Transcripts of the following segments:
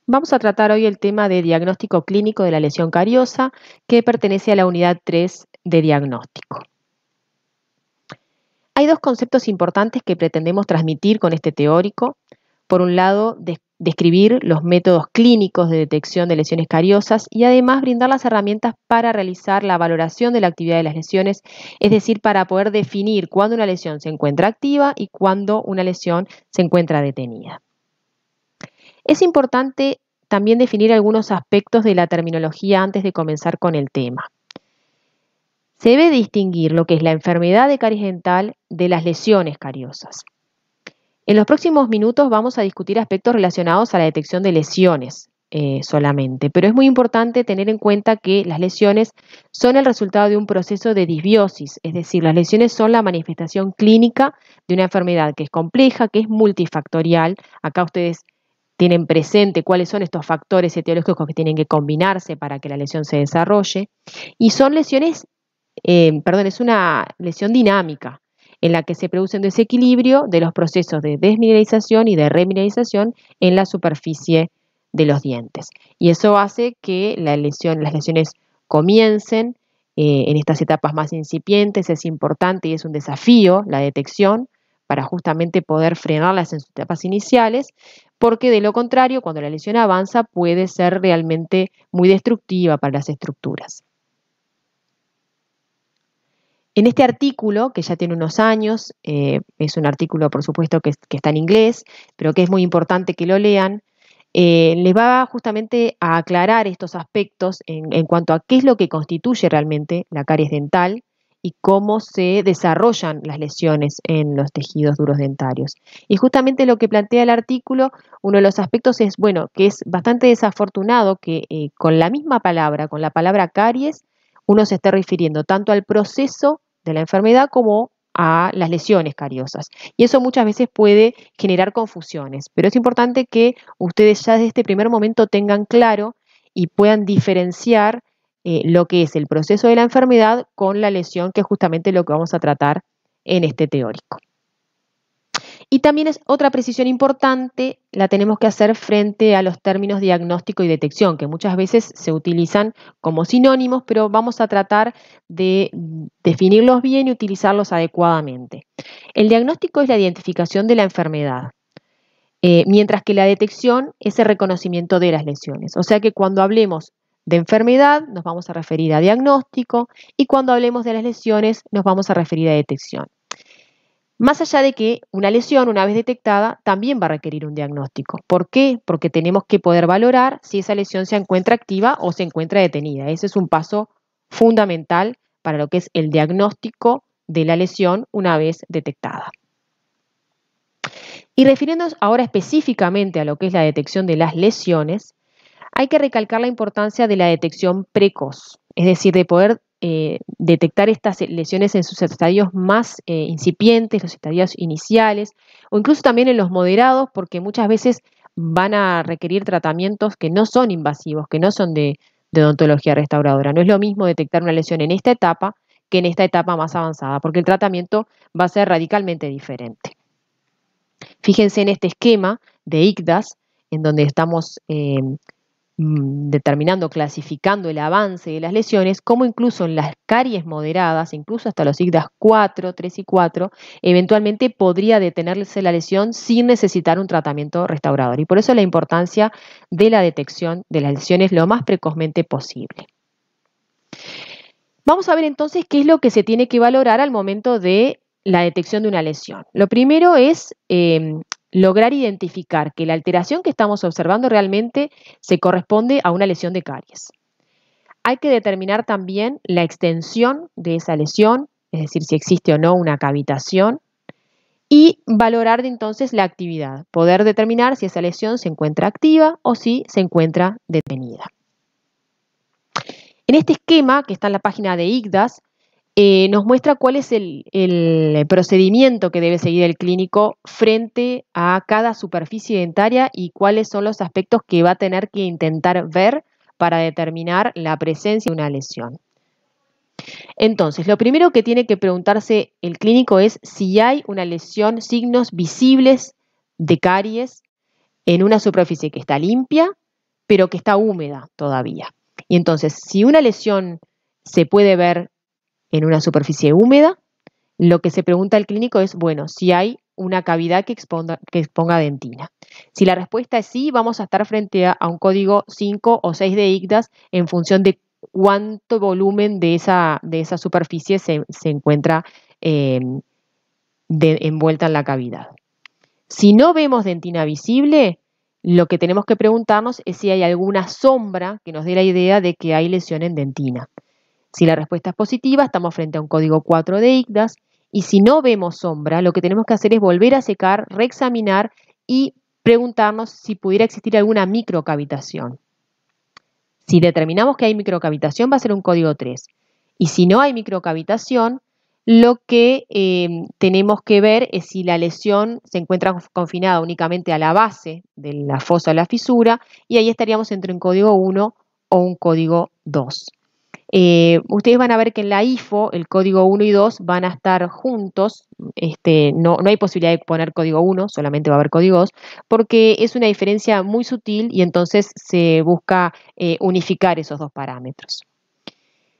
Vamos a tratar hoy el tema de diagnóstico clínico de la lesión cariosa, que pertenece a la unidad 3 de diagnóstico. Hay dos conceptos importantes que pretendemos transmitir con este teórico. Por un lado, describir los métodos clínicos de detección de lesiones cariosas y además brindar las herramientas para realizar la valoración de la actividad de las lesiones, es decir, para poder definir cuándo una lesión se encuentra activa y cuándo una lesión se encuentra detenida. Es importante también definir algunos aspectos de la terminología antes de comenzar con el tema. Se debe distinguir lo que es la enfermedad de caries dental de las lesiones cariosas. En los próximos minutos vamos a discutir aspectos relacionados a la detección de lesiones solamente, pero es muy importante tener en cuenta que las lesiones son el resultado de un proceso de disbiosis, es decir, las lesiones son la manifestación clínica de una enfermedad que es compleja, que es multifactorial. Acá ustedes tienen presente cuáles son estos factores etiológicos que tienen que combinarse para que la lesión se desarrolle. Y son lesiones, es una lesión dinámica en la que se produce un desequilibrio de los procesos de desmineralización y de remineralización en la superficie de los dientes. Y eso hace que las lesiones comiencen en estas etapas más incipientes. Es importante y es un desafío la detección para justamente poder frenarlas en sus etapas iniciales, porque de lo contrario, cuando la lesión avanza, puede ser realmente muy destructiva para las estructuras. En este artículo, que ya tiene unos años, es un artículo por supuesto que está en inglés, pero que es muy importante que lo lean, les va justamente a aclarar estos aspectos en cuanto a qué es lo que constituye realmente la caries dental y cómo se desarrollan las lesiones en los tejidos duros dentarios. Y justamente lo que plantea el artículo, uno de los aspectos es, bueno, que es bastante desafortunado que con la misma palabra, con la palabra caries, uno se esté refiriendo tanto al proceso de la enfermedad como a las lesiones cariosas. Y eso muchas veces puede generar confusiones, pero es importante que ustedes ya desde este primer momento tengan claro y puedan diferenciar lo que es el proceso de la enfermedad con la lesión, que es justamente lo que vamos a tratar en este teórico. Y también es otra precisión importante, la tenemos que hacer frente a los términos diagnóstico y detección, que muchas veces se utilizan como sinónimos, pero vamos a tratar de definirlos bien y utilizarlos adecuadamente. El diagnóstico es la identificación de la enfermedad, mientras que la detección es el reconocimiento de las lesiones. O sea que cuando hablemos de enfermedad nos vamos a referir a diagnóstico y cuando hablemos de las lesiones nos vamos a referir a detección. Más allá de que una lesión, una vez detectada, también va a requerir un diagnóstico. ¿Por qué? Porque tenemos que poder valorar si esa lesión se encuentra activa o se encuentra detenida. Ese es un paso fundamental para lo que es el diagnóstico de la lesión una vez detectada. Y refiriéndonos ahora específicamente a lo que es la detección de las lesiones, hay que recalcar la importancia de la detección precoz, es decir, de poder detectar estas lesiones en sus estadios más incipientes, los estadios iniciales, o incluso también en los moderados, porque muchas veces van a requerir tratamientos que no son invasivos, que no son de odontología restauradora. No es lo mismo detectar una lesión en esta etapa que en esta etapa más avanzada, porque el tratamiento va a ser radicalmente diferente. Fíjense en este esquema de ICDAS, en donde estamos determinando, clasificando el avance de las lesiones, como incluso en las caries moderadas, incluso hasta los ICDAS 4, 3 y 4, eventualmente podría detenerse la lesión sin necesitar un tratamiento restaurador. Y por eso la importancia de la detección de las lesiones lo más precozmente posible. Vamos a ver entonces qué es lo que se tiene que valorar al momento de la detección de una lesión. Lo primero es lograr identificar que la alteración que estamos observando realmente se corresponde a una lesión de caries. Hay que determinar también la extensión de esa lesión, es decir, si existe o no una cavitación, y valorar entonces la actividad, poder determinar si esa lesión se encuentra activa o si se encuentra detenida. En este esquema, que está en la página de ICDAS, nos muestra cuál es el procedimiento que debe seguir el clínico frente a cada superficie dentaria y cuáles son los aspectos que va a tener que intentar ver para determinar la presencia de una lesión. Entonces, lo primero que tiene que preguntarse el clínico es si hay una lesión, signos visibles de caries en una superficie que está limpia, pero que está húmeda todavía. Y entonces, si una lesión se puede ver en una superficie húmeda, lo que se pregunta al clínico es, bueno, si hay una cavidad que exponga dentina. Si la respuesta es sí, vamos a estar frente a un código 5 o 6 de ICDAS en función de cuánto volumen de esa superficie se encuentra envuelta en la cavidad. Si no vemos dentina visible, lo que tenemos que preguntarnos es si hay alguna sombra que nos dé la idea de que hay lesión en dentina. Si la respuesta es positiva, estamos frente a un código 4 de ICDAS, y si no vemos sombra, lo que tenemos que hacer es volver a secar, reexaminar y preguntarnos si pudiera existir alguna microcavitación. Si determinamos que hay microcavitación, va a ser un código 3. Y si no hay microcavitación, lo que tenemos que ver es si la lesión se encuentra confinada únicamente a la base de la fosa o la fisura, y ahí estaríamos entre un código 1 o un código 2. Ustedes van a ver que en la IFO el código 1 y 2 van a estar juntos. No hay posibilidad de poner código 1, solamente va a haber código 2, porque es una diferencia muy sutil y entonces se busca unificar esos dos parámetros.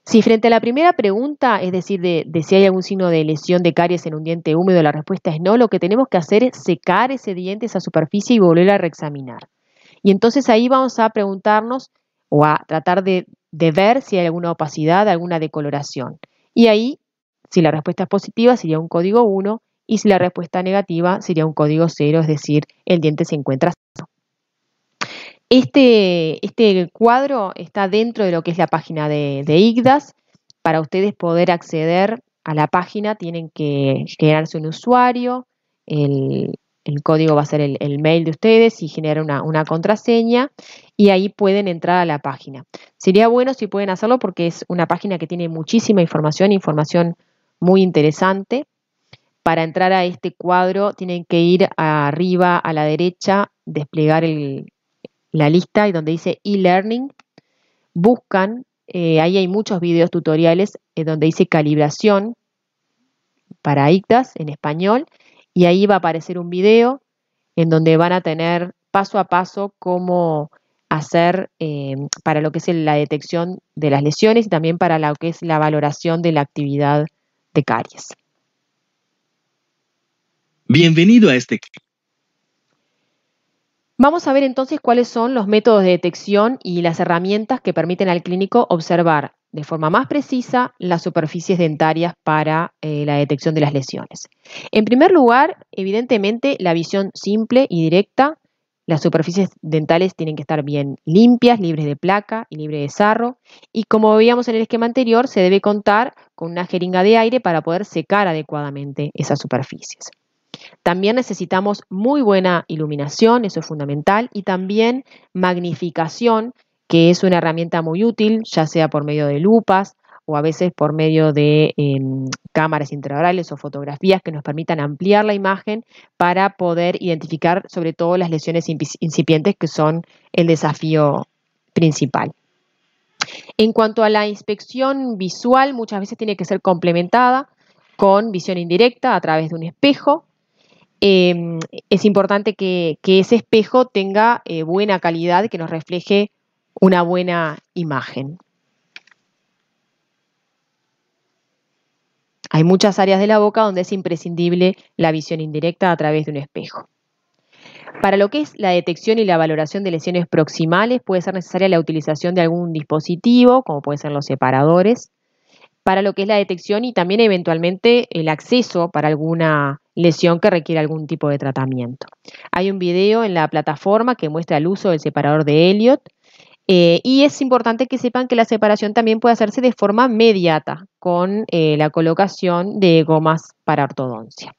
Si frente a la primera pregunta, es decir, de si hay algún signo de lesión de caries en un diente húmedo, la respuesta es no, lo que tenemos que hacer es secar ese diente, esa superficie y volver a reexaminar. Y entonces ahí vamos a preguntarnos o a tratar de ver si hay alguna opacidad, alguna decoloración. Y ahí, si la respuesta es positiva, sería un código 1, y si la respuesta negativa, sería un código 0, es decir, el diente se encuentra sano. Este cuadro está dentro de lo que es la página de ICDAS. Para ustedes poder acceder a la página tienen que generarse un usuario, el código va a ser el mail de ustedes y generar una contraseña, y ahí pueden entrar a la página. Sería bueno si pueden hacerlo porque es una página que tiene muchísima información muy interesante. Para entrar a este cuadro tienen que ir arriba a la derecha, desplegar la lista y donde dice e-learning, buscan, ahí hay muchos videos tutoriales donde dice calibración para ICDAS en español, y ahí va a aparecer un video en donde van a tener paso a paso cómo hacer para lo que es la detección de las lesiones y también para lo que es la valoración de la actividad de caries. Bienvenido a este clip. Vamos a ver entonces cuáles son los métodos de detección y las herramientas que permiten al clínico observar de forma más precisa las superficies dentarias para la detección de las lesiones. En primer lugar, evidentemente, la visión simple y directa. Las superficies dentales tienen que estar bien limpias, libres de placa y libres de sarro. Y como veíamos en el esquema anterior, se debe contar con una jeringa de aire para poder secar adecuadamente esas superficies. También necesitamos muy buena iluminación, eso es fundamental, y también magnificación, que es una herramienta muy útil, ya sea por medio de lupas o a veces por medio de cámaras intraorales o fotografías que nos permitan ampliar la imagen para poder identificar sobre todo las lesiones incipientes, que son el desafío principal. En cuanto a la inspección visual, muchas veces tiene que ser complementada con visión indirecta a través de un espejo. Es importante que ese espejo tenga buena calidad, que nos refleje una buena imagen. Hay muchas áreas de la boca donde es imprescindible la visión indirecta a través de un espejo. Para lo que es la detección y la valoración de lesiones proximales, puede ser necesaria la utilización de algún dispositivo, como pueden ser los separadores, para lo que es la detección y también eventualmente el acceso para alguna lesión que requiera algún tipo de tratamiento. Hay un video en la plataforma que muestra el uso del separador de Elliott, y es importante que sepan que la separación también puede hacerse de forma inmediata con la colocación de gomas para ortodoncia.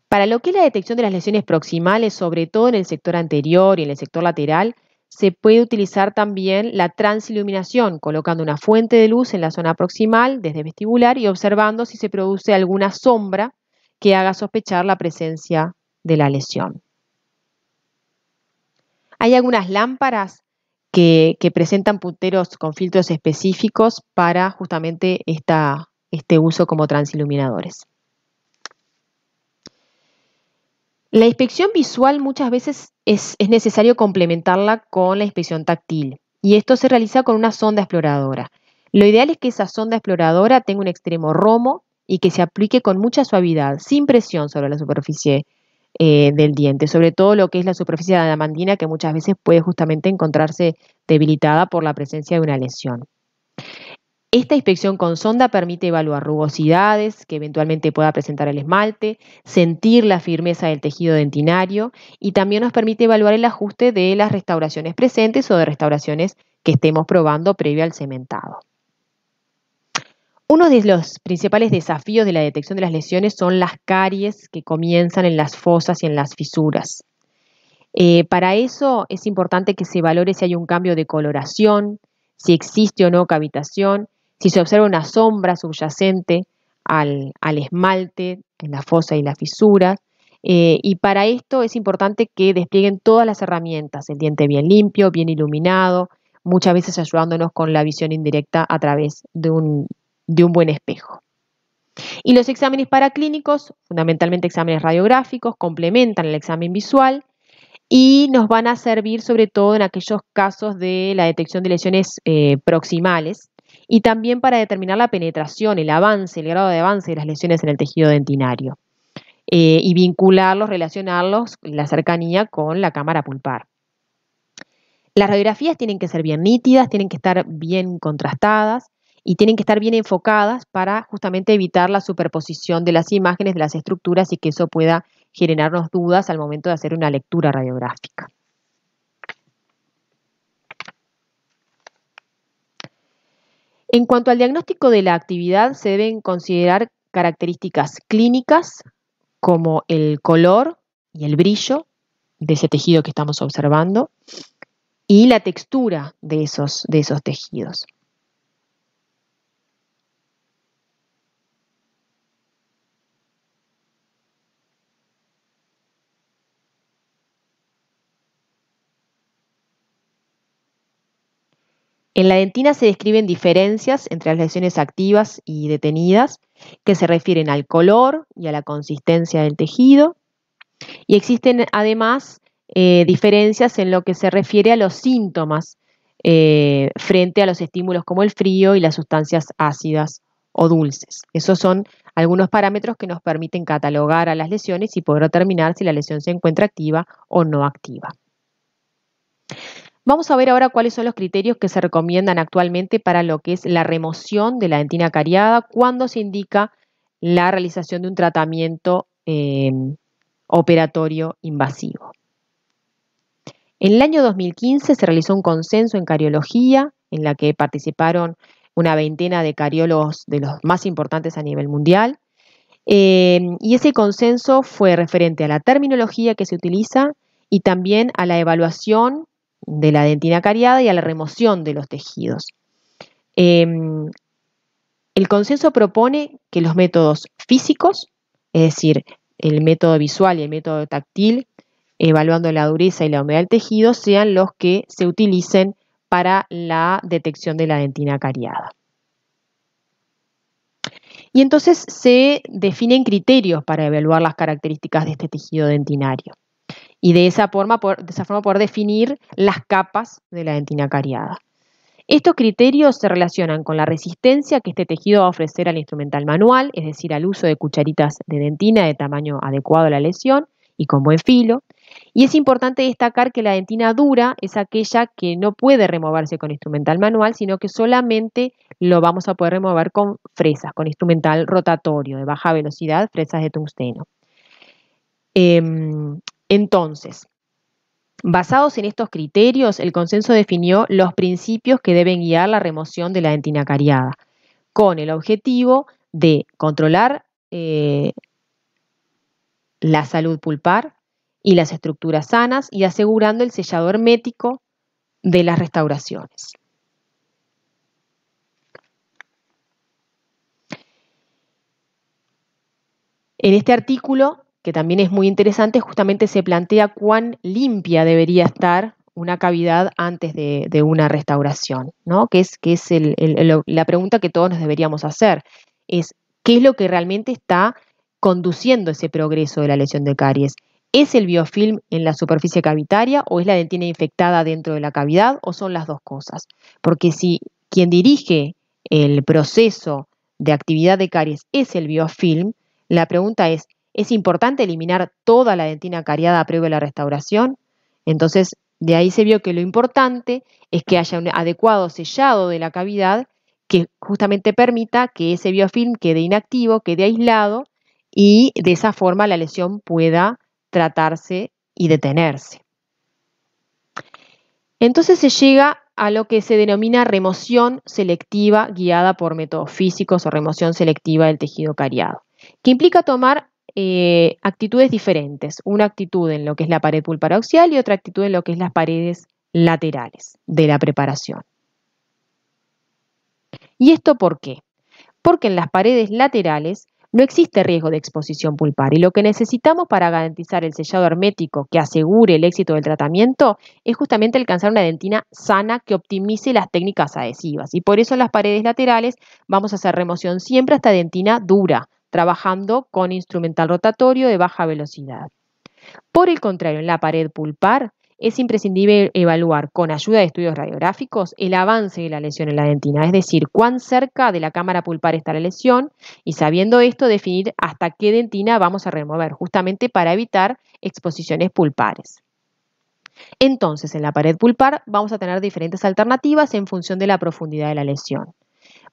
Para lo que es la detección de las lesiones proximales, sobre todo en el sector anterior y en el sector lateral, se puede utilizar también la transiluminación, colocando una fuente de luz en la zona proximal desde vestibular y observando si se produce alguna sombra que haga sospechar la presencia de la lesión. Hay algunas lámparas que presentan punteros con filtros específicos para justamente este uso como transiluminadores. La inspección visual muchas veces es necesario complementarla con la inspección táctil y esto se realiza con una sonda exploradora. Lo ideal es que esa sonda exploradora tenga un extremo romo y que se aplique con mucha suavidad, sin presión sobre la superficie del diente, sobre todo lo que es la superficie de la adamantina, que muchas veces puede justamente encontrarse debilitada por la presencia de una lesión. Esta inspección con sonda permite evaluar rugosidades que eventualmente pueda presentar el esmalte, sentir la firmeza del tejido dentinario y también nos permite evaluar el ajuste de las restauraciones presentes o de restauraciones que estemos probando previo al cementado. Uno de los principales desafíos de la detección de las lesiones son las caries que comienzan en las fosas y en las fisuras. Para eso es importante que se valore si hay un cambio de coloración, si existe o no cavitación, si se observa una sombra subyacente al esmalte en la fosa y la fisura. Y para esto es importante que desplieguen todas las herramientas, el diente bien limpio, bien iluminado, muchas veces ayudándonos con la visión indirecta a través de un buen espejo. Y los exámenes paraclínicos, fundamentalmente exámenes radiográficos, complementan el examen visual y nos van a servir sobre todo en aquellos casos de la detección de lesiones proximales y también para determinar la penetración, el avance, el grado de avance de las lesiones en el tejido dentinario y vincularlos, relacionarlos, la cercanía con la cámara pulpar. Las radiografías tienen que ser bien nítidas, tienen que estar bien contrastadas y tienen que estar bien enfocadas para justamente evitar la superposición de las imágenes de las estructuras y que eso pueda generarnos dudas al momento de hacer una lectura radiográfica. En cuanto al diagnóstico de la actividad, se deben considerar características clínicas como el color y el brillo de ese tejido que estamos observando y la textura de esos tejidos. En la dentina se describen diferencias entre las lesiones activas y detenidas que se refieren al color y a la consistencia del tejido. Y existen además diferencias en lo que se refiere a los síntomas frente a los estímulos como el frío y las sustancias ácidas o dulces. Esos son algunos parámetros que nos permiten catalogar a las lesiones y poder determinar si la lesión se encuentra activa o no activa. Vamos a ver ahora cuáles son los criterios que se recomiendan actualmente para lo que es la remoción de la dentina cariada cuando se indica la realización de un tratamiento operatorio invasivo. En el año 2015 se realizó un consenso en cariología en la que participaron una veintena de cariólogos de los más importantes a nivel mundial y ese consenso fue referente a la terminología que se utiliza y también a la evaluación de la dentina cariada y a la remoción de los tejidos. El consenso propone que los métodos físicos, es decir, el método visual y el método táctil, evaluando la dureza y la humedad del tejido, sean los que se utilicen para la detección de la dentina cariada. Y entonces se definen criterios para evaluar las características de este tejido dentinario. Y de esa forma poder definir las capas de la dentina cariada. Estos criterios se relacionan con la resistencia que este tejido va a ofrecer al instrumental manual, es decir, al uso de cucharitas de dentina de tamaño adecuado a la lesión y con buen filo. Y es importante destacar que la dentina dura es aquella que no puede removerse con instrumental manual, sino que solamente lo vamos a poder remover con fresas, con instrumental rotatorio de baja velocidad, fresas de tungsteno. Entonces, basados en estos criterios, el consenso definió los principios que deben guiar la remoción de la dentina cariada, con el objetivo de controlar la salud pulpar y las estructuras sanas y asegurando el sellado hermético de las restauraciones. En este artículo, que también es muy interesante, justamente se plantea cuán limpia debería estar una cavidad antes de una restauración, ¿no? Que es la pregunta que todos nos deberíamos hacer, es ¿qué es lo que realmente está conduciendo ese progreso de la lesión de caries? ¿Es el biofilm en la superficie cavitaria o es la dentina infectada dentro de la cavidad o son las dos cosas? Porque si quien dirige el proceso de actividad de caries es el biofilm, la pregunta ¿es importante eliminar toda la dentina cariada previo a la restauración? Entonces, de ahí se vio que lo importante es que haya un adecuado sellado de la cavidad que justamente permita que ese biofilm quede inactivo, quede aislado y de esa forma la lesión pueda tratarse y detenerse. Entonces se llega a lo que se denomina remoción selectiva guiada por métodos físicos o remoción selectiva del tejido cariado, que implica tomar actitudes diferentes, una actitud en lo que es la pared pulpar axial y otra actitud en lo que es las paredes laterales de la preparación. ¿Y esto por qué? Porque en las paredes laterales no existe riesgo de exposición pulpar y lo que necesitamos para garantizar el sellado hermético que asegure el éxito del tratamiento es justamente alcanzar una dentina sana que optimice las técnicas adhesivas y por eso en las paredes laterales vamos a hacer remoción siempre hasta dentina dura, trabajando con instrumental rotatorio de baja velocidad. Por el contrario, en la pared pulpar es imprescindible evaluar con ayuda de estudios radiográficos el avance de la lesión en la dentina, es decir, cuán cerca de la cámara pulpar está la lesión y sabiendo esto definir hasta qué dentina vamos a remover, justamente para evitar exposiciones pulpares. Entonces, en la pared pulpar vamos a tener diferentes alternativas en función de la profundidad de la lesión.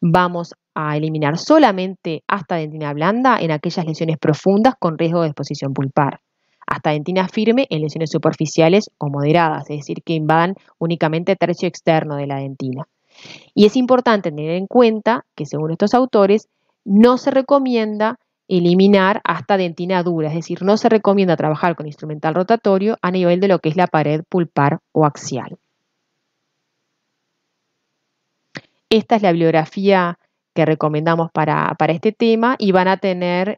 Vamos a eliminar solamente hasta dentina blanda en aquellas lesiones profundas con riesgo de exposición pulpar, hasta dentina firme en lesiones superficiales o moderadas, es decir, que invadan únicamente tercio externo de la dentina. Y es importante tener en cuenta que según estos autores no se recomienda eliminar hasta dentina dura, es decir, no se recomienda trabajar con instrumental rotatorio a nivel de lo que es la pared pulpar o axial. Esta es la bibliografía que recomendamos para este tema y van a tener